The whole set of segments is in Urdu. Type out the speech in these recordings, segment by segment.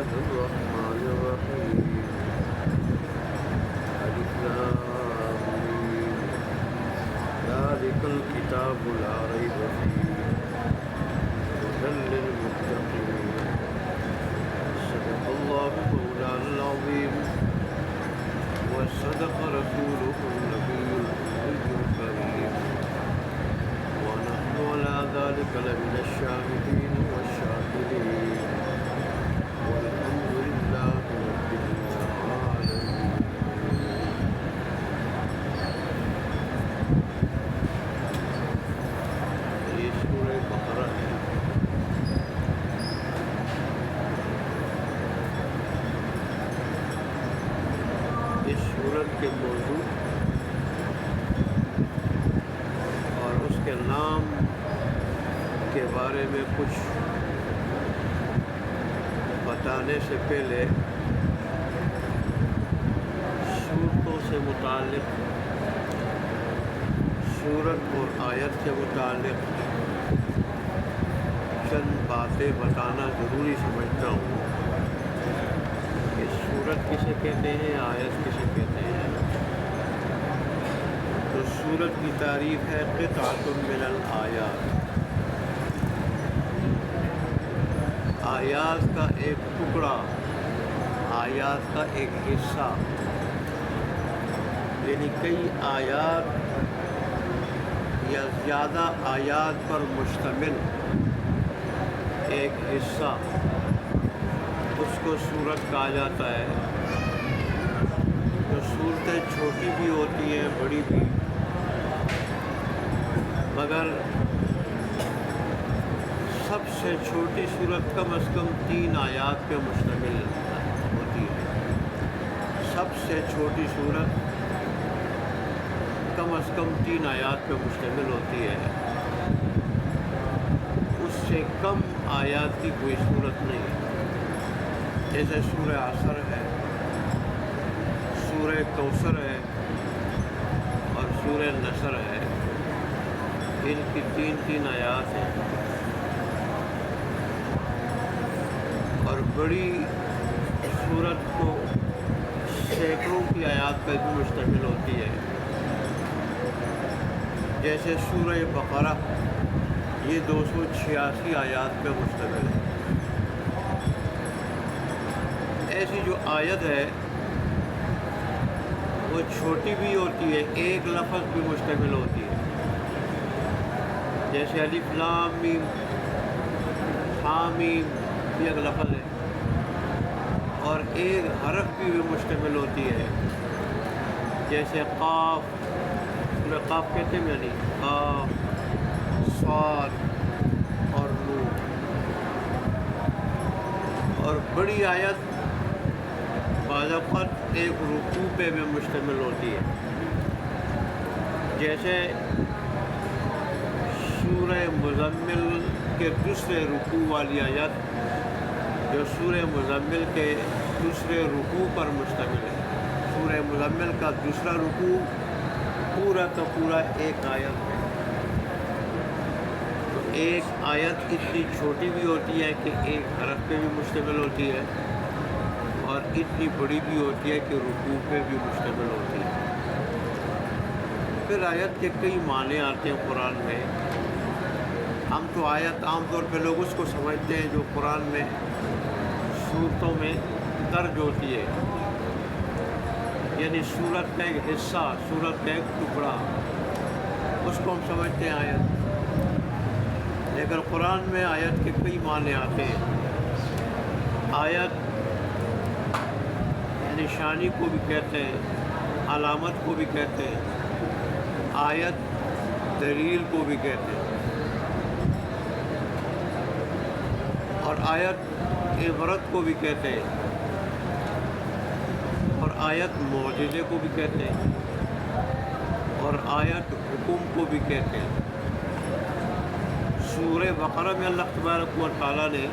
الله الرحمن الرحيم ألف لام ميم ذلك الكتاب لا ريب فيه هدى للمتقين صدق الله مولانا العظيم وصدق رسوله النبي الكريم ونحن على ذلك لمن الشاهدين والشاكرين والحمد لله رب العالمين. یہ سورہ بقرہ ہے. اس سورت کے موضوع اور اس کے نام کے بارے میں کچھ بتانے سے پہلے صورتوں سے متعلق، سورت اور آیت سے متعلق چند باتیں بتانا ضروری سمجھتا ہوں کہ سورت کسے کہتے ہیں، آیت کسے کہتے ہیں. تو سورت کی تعریف ہے قطعۃ من الآیات، آیات کا ایک ٹکڑا، آیات کا ایک حصہ، یعنی کئی آیات یا زیادہ آیات پر مشتمل ایک حصہ، اس کو سورت کہا جاتا ہے. تو صورتیں چھوٹی بھی ہوتی ہیں، بڑی بھی، مگر سب سے چھوٹی صورت کم از کم 3 آیات پہ مشتمل ہوتی ہے. سب سے چھوٹی صورت کم از کم 3 آیات پہ مشتمل ہوتی ہے. اس سے کم آیات کی کوئی صورت نہیں ہے. جیسے سورہ عصر ہے، سورہ کوثر ہے اور سورہ نصر ہے. ان کی 3 آیات ہیں. اور بڑی سورت کو سینکڑوں کی آیات پر بھی مشتمل ہوتی ہے. جیسے سورہ بقرہ، یہ 286 آیات پہ مشتمل ہے. ایسی جو آیت ہے وہ چھوٹی بھی ہوتی ہے، ایک لفظ بھی مشتمل ہوتی ہے. جیسے الف لام میم، حامیم، یہ ایک لفظ ہے، اور ایک حرف بھی مشتمل ہوتی ہے. جیسے قاف، قاف کہتے ہیں یعنی قاف، صاد اور نون. اور بڑی آیت بعض اوقات ایک رکوع پہ بھی مشتمل ہوتی ہے. جیسے سورہ مزمل کے دوسرے رکوع والی آیت، جو سورہ مزمل کے دوسرے رکوع پر مشتمل ہے. سورہ مزمل کا دوسرا رکوع پورا کا پورا ایک آیت ہے. تو ایک آیت اتنی چھوٹی بھی ہوتی ہے کہ ایک حرف پہ بھی مشتمل ہوتی ہے، اور اتنی بڑی بھی ہوتی ہے کہ رکوع پہ بھی مشتمل ہوتی ہے. پھر آیت کے کئی معنی آتے ہیں قرآن میں. ہم تو آیت عام طور پہ لوگ اس کو سمجھتے ہیں جو قرآن میں صورتوں میں درج ہوتی ہے، یعنی صورت کا ایک حصہ، صورت کا ایک ٹکڑا، اس کو ہم سمجھتے ہیں آیت. لیکن قرآن میں آیت کے کئی معنی آتے ہیں. آیت نشانی کو بھی کہتے ہیں، علامت کو بھی کہتے ہیں، آیت دلیل کو بھی کہتے ہیں، اور آیت عبرت کو بھی کہتے ہیں، اور آیت معجزے کو بھی کہتے ہیں، اور آیت حکم کو بھی کہتے ہیں. سورہ بقرہ میں اللہ تبارک و تعالیٰ نے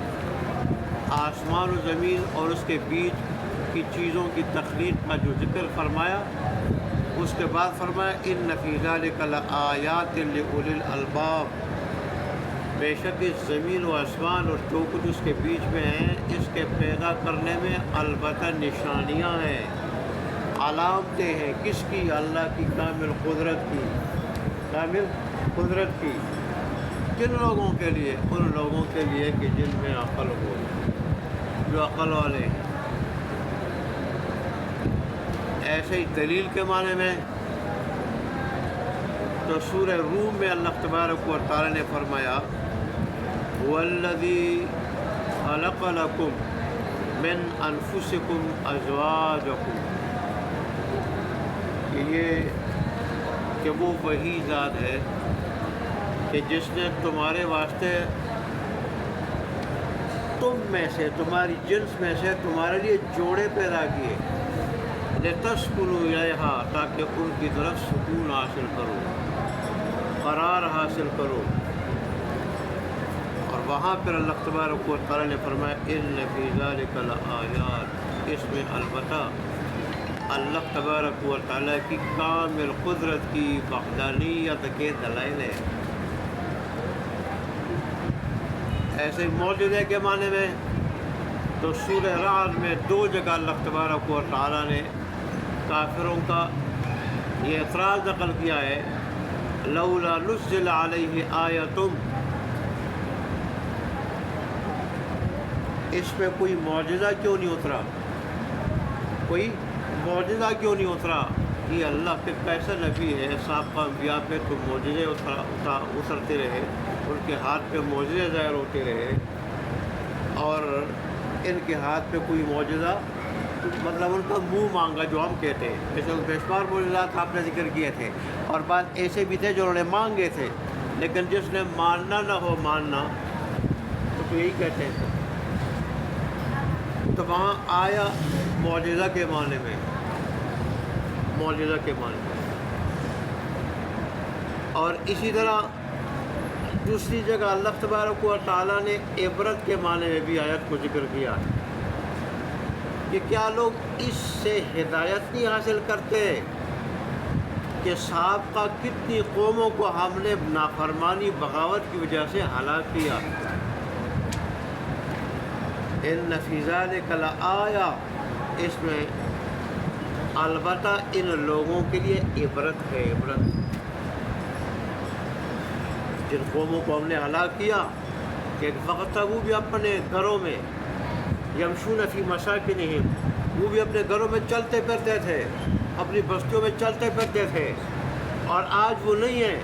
آسمان و زمین اور اس کے بیچ کی چیزوں کی تخلیق کا جو ذکر فرمایا، اس کے بعد فرمایا ان فی ذلک لآیات لأولی الالباب، بے شک اس زمین و آسمان اور جو کچھ اس کے بیچ میں ہیں اس کے پیدا کرنے میں البتہ نشانیاں ہیں، علامتیں ہیں۔ کس کی؟ اللہ کی کامل قدرت کی، کامل قدرت کی۔ کن لوگوں کے لیے؟ ان لوگوں کے لیے کہ جن میں عقل ہو، جو عقل والے ہیں۔ ایسے ہی دلیل کے معنی میں تو سورہ روم میں اللہ تبارک و تعالی نے فرمایا وَالَّذِي خَلَقَ لَكُم مِّنْ أَنفُسِكُمْ أَزْوَاجَكُمْ، کہ وہ وہی ذات ہے کہ جس نے تمہارے واسطے تم میں سے، تمہاری جنس میں سے تمہارے لیے جوڑے پیدا کیے، لِتَسْكُنُوا إِلَيْهَا، تاکہ ان کی طرف سکون حاصل کرو، قرار حاصل کرو۔ اور وہاں پر اللہ تبارک و تعالیٰ نے فرمایا إِنَّ فِي ذَلِكَ لَآيَاتٍ، اس میں البتہ اللہ تبارک و تعالیٰ کی کامل قدرت کی، وحدانیت کے دلائل ہیں۔ ایسے معجزے کے معنی میں تو سورہ رعد میں 2 جگہ اللہ تبارک و تعالیٰ نے کافروں کا یہ اعتراض نقل کیا ہے، لولا نزل علیہ آیۃ، اس پہ کوئی معجزہ کیوں نہیں اترا، کوئی معجزہ کیوں نہیں اترا؟ یہ اللہ کے کیسا نبی ہے، سابقہ انبیاء پہ تو معجزے اترتے رہے، ان کے ہاتھ پہ معجزے ظاہر ہوتے رہے، اور ان کے ہاتھ پہ کوئی معجزہ، مطلب ان کا منہ مانگا جو ہم کہتے ہیں، جیسے بے شمار معجزات آپ نے ذکر کیے تھے، اور بعض ایسے بھی تھے جو انہوں نے مانگے تھے، لیکن جس نے ماننا نہ ہو ماننا تو یہی کہتے ہیں۔ تو وہاں آیا معجزہ کے معنی میں، معجزہ کے معنی میں۔ اور اسی طرح دوسری جگہ اللہ تبارک و تعالیٰ نے عبرت کے معنی میں بھی آیت کو ذکر کیا کہ کیا لوگ اس سے ہدایت نہیں حاصل کرتے کہ سابقہ کتنی قوموں کو ہم نے نافرمانی بغاوت کی وجہ سے ہلاک کیا۔ ان فی ذلک لآیہ، اس میں البتہ ان لوگوں کے لیے عبرت ہے، عبرت۔ جن قوموں کو ہم نے ہلاک کیا کہ ایک وقت تھا وہ بھی اپنے گھروں میں یمشون فی مساکنہم، وہ بھی اپنے گھروں میں چلتے پھرتے تھے، اپنی بستیوں میں چلتے پھرتے تھے، اور آج وہ نہیں ہیں۔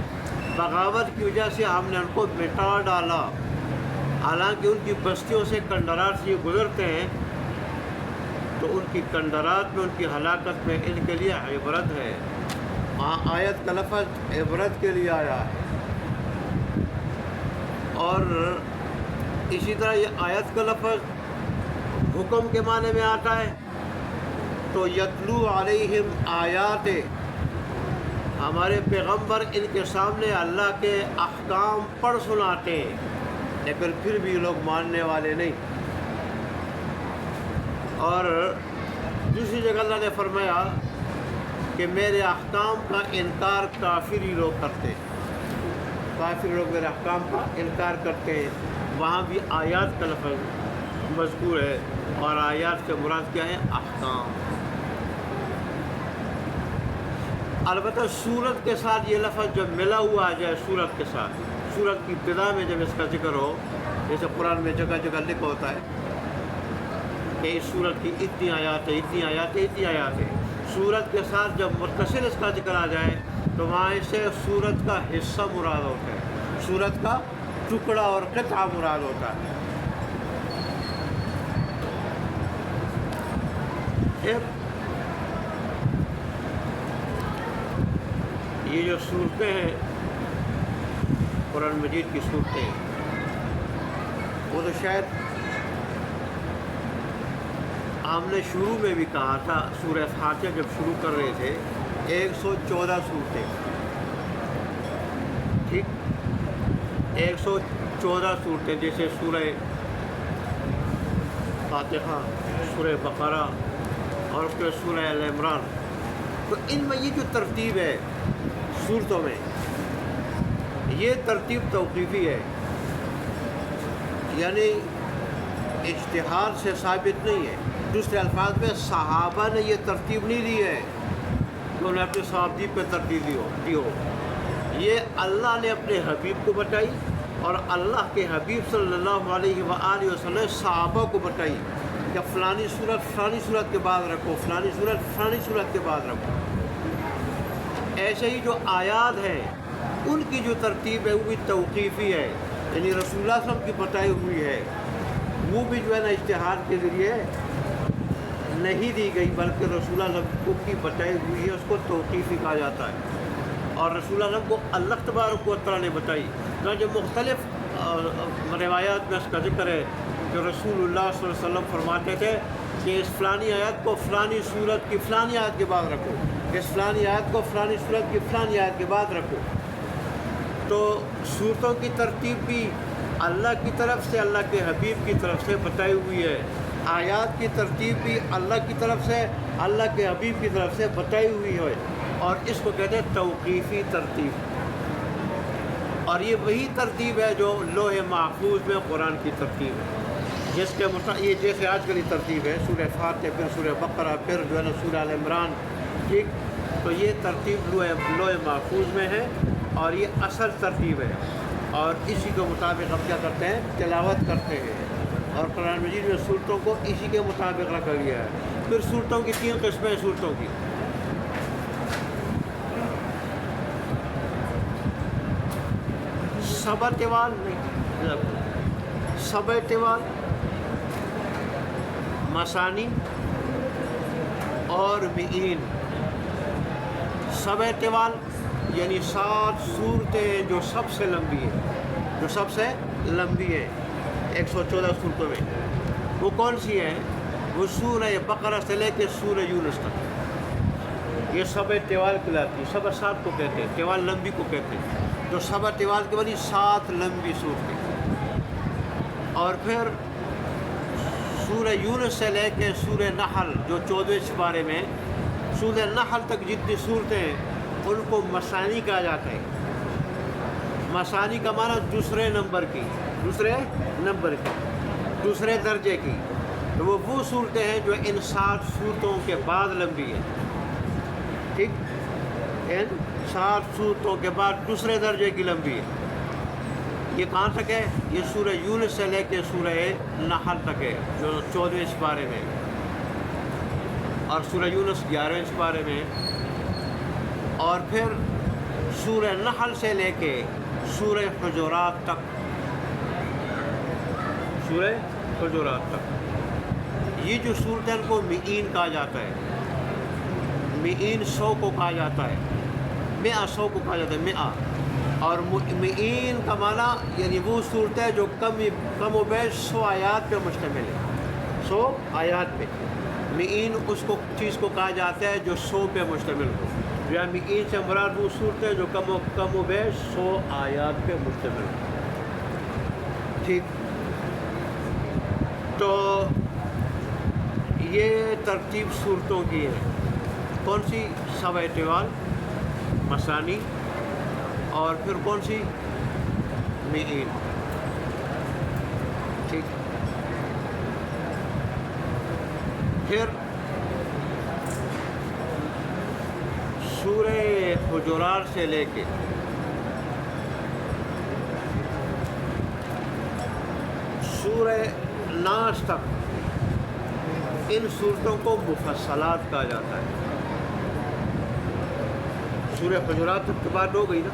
بغاوت کی وجہ سے ہم نے ان کو مٹا ڈالا، حالانکہ ان کی بستیوں سے کنڈرات سے یہ گزرتے ہیں، تو ان کی کنڈرات میں، ان کی ہلاکت میں ان کے لیے عبرت ہے۔ وہاں آیت کا لفظ عبرت کے لیے آیا ہے۔ اور اسی طرح یہ آیت کا لفظ حکم کے معنی میں آتا ہے، تو یتلو علیہم آیات، ہمارے پیغمبر ان کے سامنے اللہ کے احکام پڑھ سناتے ہیں، لیکن پھر بھی لوگ ماننے والے نہیں۔ اور دوسری جگہ اللہ نے فرمایا کہ میرے احکام کا انکار کافر ہی لوگ کرتے ہیں، کافر لوگ میرے احکام کا انکار کرتے ہیں۔ وہاں بھی آیات کا لفظ مذکور ہے، اور آیات سے مراد کیا ہے؟ احکام۔ البتہ سورت کے ساتھ یہ لفظ جب ملا ہوا آ جائے، سورت کے ساتھ، سورت کی ابتدا میں جب اس کا ذکر ہو، جیسے قرآن میں جگہ جگہ لکھا ہوتا ہے کہ اس سورت کی اتنی آیات ہیں، اتنی آیات ہیں، اتنی آیات ہیں، سورت کے ساتھ جب متصل اس کا ذکر آ جائے تو وہاں اس سے سورت کا حصہ مراد ہوتا ہے، سورت کا ٹکڑا اور قطعہ مراد ہوتا ہے۔ یہ جو صورتیں ہیں قرآن مجید کی صورتیں، وہ تو شاید ہم نے شروع میں بھی کہا تھا، سورہ فاتحہ جب شروع کر رہے تھے 114 صورتیں، ٹھیک، 114 صورتیں، جیسے سورہ فاتحہ، سورہ بقرہ اور اس کے سورہ آل عمران۔ تو ان میں یہ جو ترتیب ہے صورتوں میں، یہ ترتیب توقیفی ہے، یعنی اجتہاد سے ثابت نہیں ہے. دوسرے الفاظ میں صحابہ نے یہ ترتیب نہیں دی ہے کہ انہیں اپنے صحابی پہ ترتیب دی ہو. یہ اللہ نے اپنے حبیب کو بتائی اور اللہ کے حبیب صلی اللہ علیہ وآلہ وسلم صحابہ کو بتائی کہ فلانی صورت کے بعد رکھو، فلانی صورت کے بعد رکھو. ایسے ہی جو آیات ہیں ان کی جو ترتیب ہے وہ بھی توقیفی ہے، یعنی رسول اللہ صلی اللہ علیہ وسلم کی بتائی ہوئی ہے، وہ بھی جو ہے نا اجتہاد کے ذریعے نہیں دی گئی بلکہ رسول اللہ صلی اللہ علیہ وسلم کی بتائی ہوئی ہے، اس کو توقیفی کہا جاتا ہے. اور رسول اللہ صلی اللہ علیہ وسلم کو اللہ تبارک و تعالیٰ نے بتائی. جو مختلف روایات میں اس کا ذکر ہے جو رسول اللہ صلی اللہ علیہ وسلم فرماتے تھے کہ اس فلانی آیت کو فلانی صورت کی فلانی آیت کے بعد رکھو، اس فلانی آیت کو فلانی صورت کی فلانی آیت کے بعد رکھو. تو صورتوں کی ترتیب بھی اللہ کی طرف سے، اللہ کے حبیب کی طرف سے بتائی ہوئی ہے. آیات کی ترتیب بھی اللہ کی طرف سے، اللہ کے حبیب کی طرف سے بتائی ہوئی ہے، اور اس کو کہتے ہیں توقیفی ترتیب. اور یہ وہی ترتیب ہے جو لوح محفوظ میں قرآن کی ترتیب ہے، جس کے یہ جیسے آج کل ترتیب ہے سورہ فاتحہ، پھر سورہ بقرہ، پھر جو ہے نا سورہ آل عمران. ٹھیک، تو یہ ترتیب لوح محفوظ میں ہے اور یہ اصل ترتیب ہے، اور اسی کے مطابق ہم کیا کرتے ہیں، تلاوت کرتے ہیں. اور قرآن مجید میں صورتوں کو اسی کے مطابق رکھا گیا ہے. پھر صورتوں کی 3 قسمیں ہیں. صورتوں کی سبع طوال نہیں، سبع طوال، مثانی اور مئین. سبع طوال یعنی 7 صورتیں جو سب سے لمبی ہے، 114 صورتوں میں. وہ کون سی ہیں؟ وہ سورہ بقرہ سے لے کے سورہ یونس تک. یہ سبع طوال کہلاتی ہے. سبع 7 کو کہتے ہیں، طوال لمبی کو کہتے ہیں. تو سبع طوال کے بنی 7 لمبی صورتیں. اور پھر سورہ یونس سے لے کے سورہ نحل جو 14 سپارے میں، سورہ نحل تک جتنی صورتیں ہیں ان کو مثانی کہا جاتا ہے. مثانی کا معنی دوسرے درجے کی. تو وہ صورتیں ہیں جو ان 7 صورتوں کے بعد لمبی ہیں. ٹھیک، ان 7 صورتوں کے بعد دوسرے درجے کی لمبی ہے. یہ کہاں تک ہے؟ یہ سورہ یونس سے لے کے سورہ نحل تک ہے جو 14 سپارے میں، اور سورہ یونس 11 سپارے میں. اور پھر سورہ نحل سے لے کے سورہ حجرات تک، یہ جو صورتیں ان کو مئین کہا جاتا ہے. مئین 100 کو کہا جاتا ہے، 100 کو کہا جاتا ہے، 100. اور مئین کا معنی یعنی وہ صورتیں جو کم و بیش 100 آیات پہ مشتمل ہے. 100 آیات پہ مئین اس کو چیز کو کہا جاتا ہے جو 100 پہ مشتمل ہو. یا مئین سے مراد وہ صورتیں جو کم و بیش 100 آیات پہ مشتمل ہو. ٹھیک، تو یہ ترتیب صورتوں کی ہے. کون سی؟ سبع طوال، مثانی، اور پھر کون سی؟ مئین. ٹھیک، پھر سورہ حجرات سے لے کے سورہ ناس تک ان صورتوں کو مفصلات کہا جاتا ہے. سورہ حجرات تک کی بات ہو گئی نا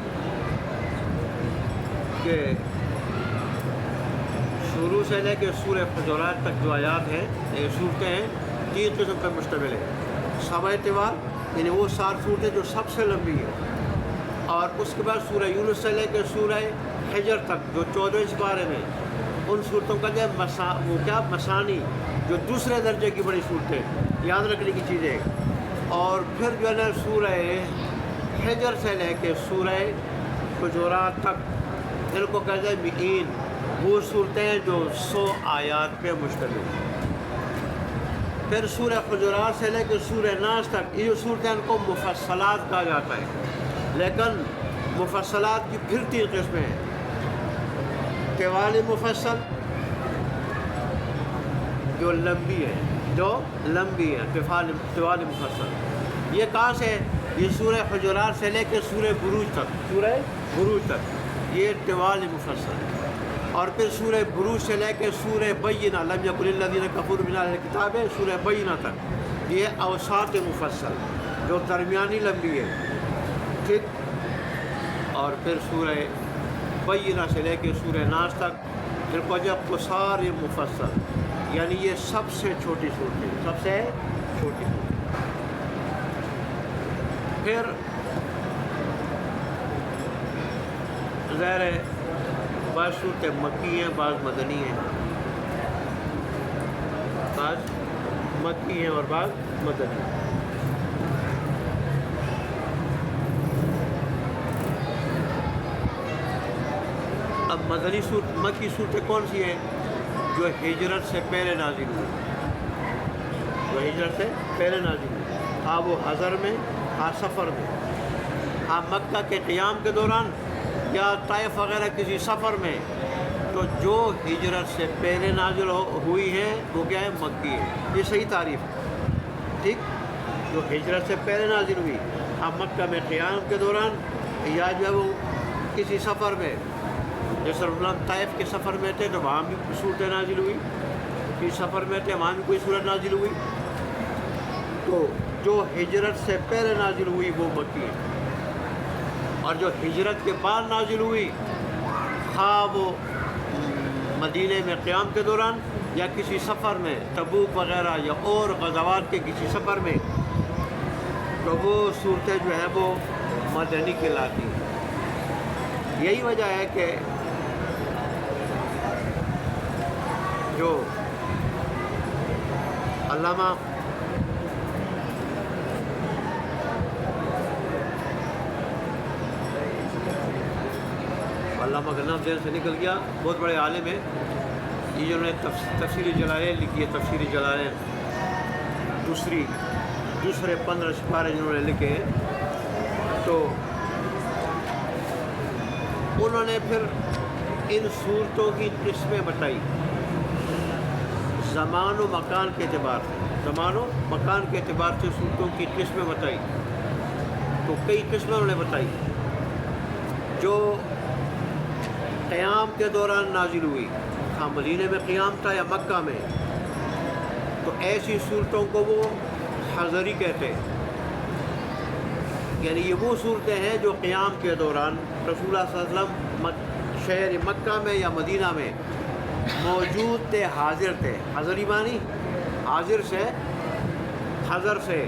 کہ شروع سے لے کے سورہ حجرات تک جو آیات ہیں، یہ صورتیں ہیں، 3 قسم پر مشتمل ہے. سبع طوال یعنی وہ 7 صورتیں جو سب سے لمبی ہیں، اور اس کے بعد سورہ یونس سے لے کے سورہ حجر تک جو 14 سپارے میں، ان صورتوں کا جو مثانی جو دوسرے درجے کی بڑی صورتیں، یاد رکھنے کی چیزیں. اور پھر جو ہے نا سورہ حجر سے لے کے سورہ حجرات تک ان کو کہتے ہیں مئین، وہ صورتیں جو 100 آیات پہ مشتمل ہیں. پھر سورہ حجرات سے لے کے سورہ ناس تک یہ صورتیں ان کو مفصلات کہا جاتا ہے. لیکن مفصلات کی پھر 3 قسمیں ہیں: طوال مفصل، جو لمبی ہے، جو لمبی ہے، طوال مفصل. یہ کہاں سے؟ یہ سورہ حجرات سے لے کے سورہ بروج تک، سورہ بروج تک یہ طوال مفصل. اور پھر سورہ بروج سے لے کے سورہ بینہ لم یکن الذین کفروا من اہل الکتاب ہے، سورہ بینہ تک یہ اوساط مفصل جو درمیانی لمبی ہے. ٹھیک. اور پھر سورہ بینہ سے لے کے سورہ ناس تک پھر کو جب قصار مفصل، یعنی یہ سب سے چھوٹی صورت ہے، سب سے چھوٹی صورت. پھر ظاہر ہے بعض صورتیں مکی ہیں، بعض مدنی ہیں، بعض مکی ہیں اور بعض مدنی ہیں. اب مدنی صورت، مکی صورتیں کون سی ہیں؟ جو ہجرت سے پہلے نازل ہوئی، جو ہجرت سے پہلے نازل ہوئی، ہاں وہ حضر میں، ہاں سفر میں، ہاں مکہ کے قیام کے دوران یا طائف وغیرہ کسی سفر میں. تو جو ہجرت سے پہلے نازل ہوئی ہے وہ کیا ہے؟ مکی ہے. یہ صحیح تعریف ہے. ٹھیک. جو ہجرت سے پہلے نازل ہوئی، ہاں مکہ میں قیام کے دوران یا جو وہ کسی سفر میں، جیسے طائف کے سفر میں تھے تو وہاں بھی صورتیں نازل ہوئی، کسی سفر میں تھے وہاں بھی کوئی صورت نازل ہوئی. تو جو ہجرت سے پہلے نازل ہوئی وہ مکی ہے. اور جو ہجرت کے بعد نازل ہوئی، خواہ وہ مدینہ میں قیام کے دوران یا کسی سفر میں، تبوک وغیرہ یا اور غزوات کے کسی سفر میں، تو وہ صورتیں جو ہیں وہ مدنی کہلاتی ہیں. یہی وجہ ہے کہ جو علامہ کا نام ذہن سے نکل گیا، بہت بڑے عالم ہیں یہ، جنہوں نے تفسیر جلالین لکھی ہے. تفسیر جلالین دوسرے 15 سپارے جنہوں نے لکھے ہیں، تو انہوں نے پھر ان صورتوں کی قسمیں بتائی زمان و مکان کے اعتبار سے، زمان و مکان کے اعتبار سے صورتوں کی قسمیں بتائی. تو کئی قسمیں انہوں نے بتائی جو قیام کے دوران نازل ہوئی، ہاں مدینہ میں قیام تھا یا مکہ میں، تو ایسی صورتوں کو وہ حضری کہتے ہیں. یعنی یہ وہ صورتیں ہیں جو قیام کے دوران رسول اللہ صلی اللہ علیہ وسلم شہر مکہ میں یا مدینہ میں موجود تھے، حاضر تھے. حضری معنی حاضر سے، حضر سے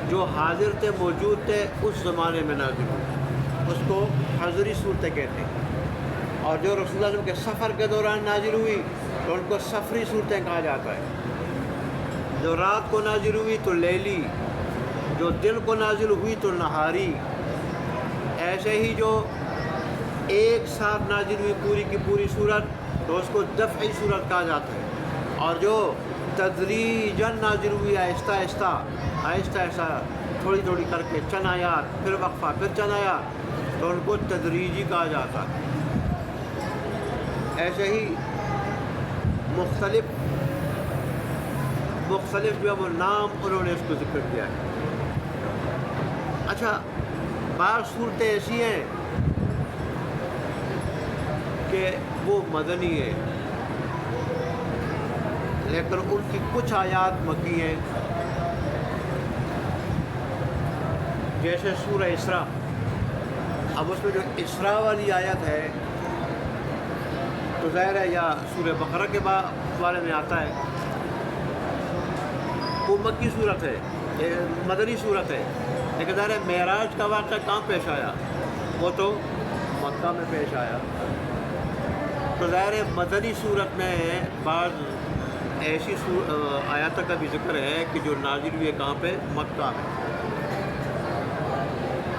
جو حاضر تھے، موجود تھے، اس زمانے میں نازل ہوئی، اس کو حضری صورتیں کہتے ہیں. اور جو رسول اللہ علیہ وسلم کے سفر کے دوران نازل ہوئی تو ان کو سفری صورتیں کہا جاتا ہے. جو رات کو نازل ہوئی تو لیلی، جو دن کو نازل ہوئی تو نہاری. ایسے ہی جو ایک ساتھ نازل ہوئی پوری کی پوری صورت تو اس کو دفعی صورت کہا جاتا ہے. اور جو تدریجاً نازل ہوئی آہستہ آہستہ آہستہ آہستہ تھوڑی تھوڑی کر کے چند آیات، پھر وقفہ، پھر چند آیات، تو ان کو تدریجی کہا جاتا ہے. ایسے ہی مختلف جو ہے وہ نام انہوں نے اس کو ذکر کیا ہے. اچھا، بعض صورتیں ایسی ہیں کہ وہ مدنی ہے لیکن ان کی کچھ آیات مکی ہیں، جیسے سورہ اسراء. اب اس میں جو اسراء والی آیت ہے تو ظاہر ہے یا سورہ بقرہ کے بارے میں آتا ہے، وہ مکی صورت ہے، مدنی صورت ہے. لیکن ظاہر ہے معراج کا واقعہ کہاں پیش آیا؟ وہ تو مکہ میں پیش آیا. تو ظاہر ہے مدنی صورت میں بعض ایسی آیات کا بھی ذکر ہے کہ جو نازل ہوئی ہے کہاں پہ؟ مکہ میں.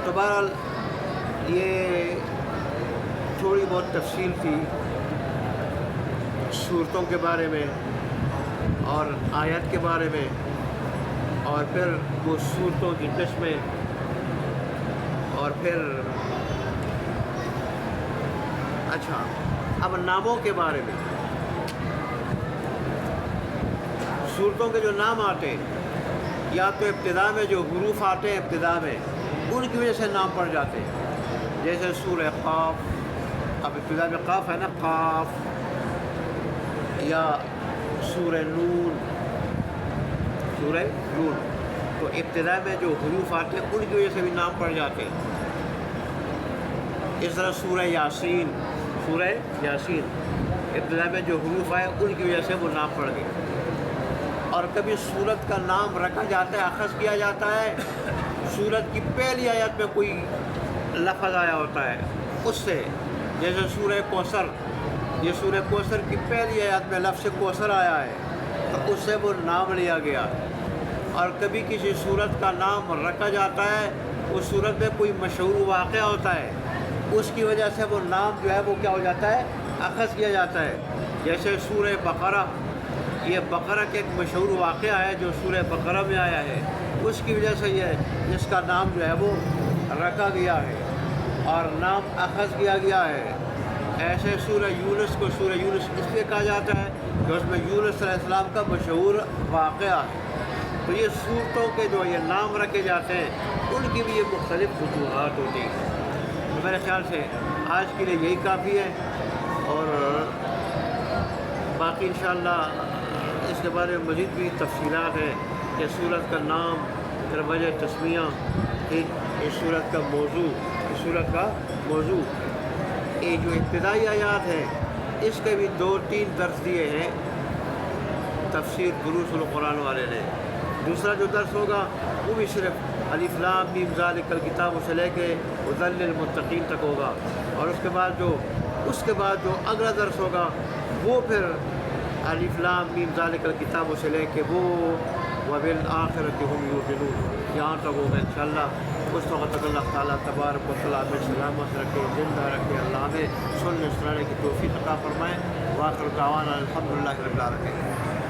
تو بہرحال یہ تھوڑی بہت تفصیل تھی صورتوں کے بارے میں اور آیات کے بارے میں، اور پھر وہ صورتوں کی قسمیں، اور پھر اچھا اب ناموں کے بارے میں. صورتوں کے جو نام آتے ہیں یا تو ابتدا میں جو حروف آتے ہیں ابتدا میں ان کی وجہ سے نام پڑ جاتے ہیں، جیسے سورہ قاف، اب ابتدا میں قاف ہے نا، قاف، یا سورہ نون، سورہ نون، تو ابتدا میں جو حروف آتے ہیں ان کی وجہ سے بھی نام پڑ جاتے ہیں۔ اس طرح سورہ یاسین، سورہ یاسین ابتدا میں جو حروف آئے ان کی وجہ سے وہ نام پڑ گئے۔ اور کبھی سورت کا نام رکھا جاتا ہے، اخذ کیا جاتا ہے، سورت کی پہلی آیت میں کوئی لفظ آیا ہوتا ہے اس سے، جیسے سورہ کوثر، یہ سورہ کوثر کی پہلی آیت میں لفظ کوثر آیا ہے تو اس سے وہ نام لیا گیا۔ اور کبھی کسی سورت کا نام رکھا جاتا ہے، اس سورت میں کوئی مشہور واقعہ ہوتا ہے، اس کی وجہ سے وہ نام جو ہے وہ کیا ہو جاتا ہے، اخذ کیا جاتا ہے۔ جیسے سورہ بقرہ، یہ بقرہ کے ایک مشہور واقعہ ہے جو سورہ بقرہ میں آیا ہے، اس کی وجہ سے یہ اس کا نام جو ہے وہ رکھا گیا ہے اور نام اخذ کیا گیا ہے۔ ایسے سورہ یونس کو سورہ یونس اس لیے کہا جاتا ہے کہ اس میں یونس علیہ السلام کا مشہور واقعہ ہے۔ تو یہ سورتوں کے جو یہ نام رکھے جاتے ہیں ان کی بھی یہ مختلف وجوہات ہوتی ہیں۔ میرے خیال سے آج کے لیے یہی کافی ہے، اور باقی انشاءاللہ اس کے بارے میں مزید بھی تفصیلات ہیں کہ سورت کا نام، پھر وجہ تسمیہ، پھر اس سورت کا موضوع، یہ جو ابتدائی آیات ہیں اس کے بھی 2-3 درس دیے ہیں تفسیر دروس القرآن والے نے۔ دوسرا جو درس ہوگا وہ بھی صرف الف لام میم ذالک الکتاب سے لے کے ھدی للمتقین تک ہوگا، اور اس کے بعد جو اگلا درس ہوگا وہ پھر الف لام میم ذالک الکتاب سے لے کے وہ وبالآخرۃ ھم یوقنون یہاں تک ہوگا انشاءاللہ۔ اس وقت تک اللہ تعالیٰ تبارک و تعالیٰ میں سلامت رکھے، زندہ رکھے، اللہ میں سننے سنانے کی توفیق عطا فرمائے۔ وآخر دعوانا الحمدللہ رب العالمین۔